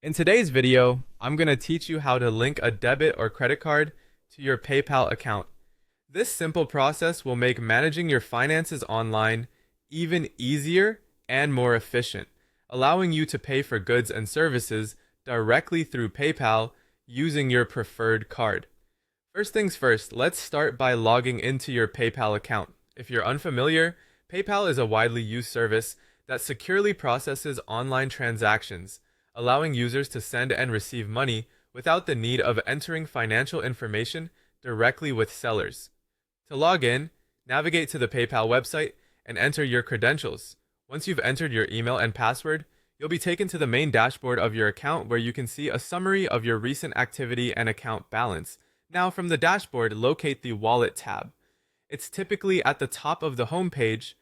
In today's video, I'm going to teach you how to link a debit or credit card to your PayPal account. This simple process will make managing your finances online even easier and more efficient, allowing you to pay for goods and services directly through PayPal using your preferred card. First things first, let's start by logging into your PayPal account. If you're unfamiliar, PayPal is a widely used service that securely processes online transactions, allowing users to send and receive money without the need of entering financial information directly with sellers. To log in, navigate to the PayPal website and enter your credentials. Once you've entered your email and password, you'll be taken to the main dashboard of your account where you can see a summary of your recent activity and account balance. Now, from the dashboard, locate the Wallet tab. It's typically at the top of the home page,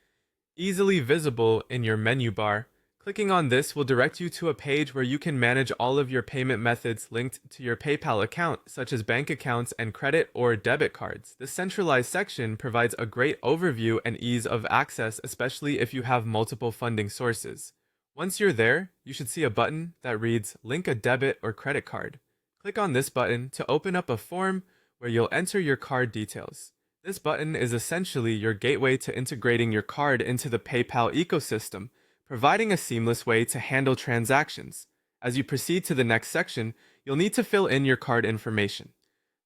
easily visible in your menu bar. Clicking on this will direct you to a page where you can manage all of your payment methods linked to your PayPal account, such as bank accounts and credit or debit cards. This centralized section provides a great overview and ease of access, especially if you have multiple funding sources. Once you're there, you should see a button that reads Link a debit or credit card. Click on this button to open up a form where you'll enter your card details. This button is essentially your gateway to integrating your card into the PayPal ecosystem, providing a seamless way to handle transactions. As you proceed to the next section, you'll need to fill in your card information.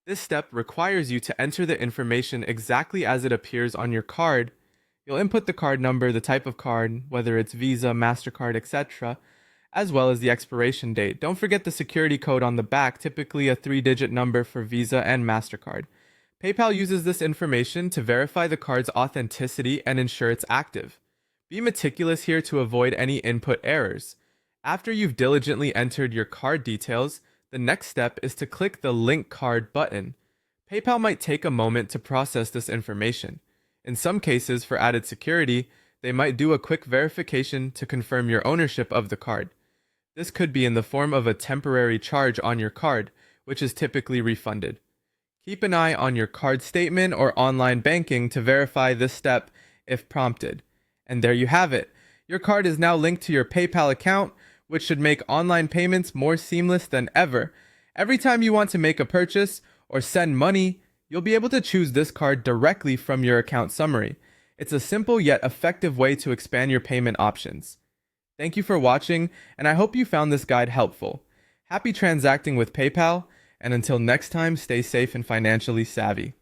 This step requires you to enter the information exactly as it appears on your card. You'll input the card number, the type of card, whether it's Visa, MasterCard, etc., as well as the expiration date. Don't forget the security code on the back, typically a 3-digit number for Visa and MasterCard. PayPal uses this information to verify the card's authenticity and ensure it's active. Be meticulous here to avoid any input errors. After you've diligently entered your card details, the next step is to click the Link Card button. PayPal might take a moment to process this information. In some cases, for added security, they might do a quick verification to confirm your ownership of the card. This could be in the form of a temporary charge on your card, which is typically refunded. Keep an eye on your card statement or online banking to verify this step if prompted. And there you have it. Your card is now linked to your PayPal account, which should make online payments more seamless than ever. Every time you want to make a purchase or send money, you'll be able to choose this card directly from your account summary. It's a simple yet effective way to expand your payment options. Thank you for watching, and I hope you found this guide helpful. Happy transacting with PayPal, and until next time, stay safe and financially savvy.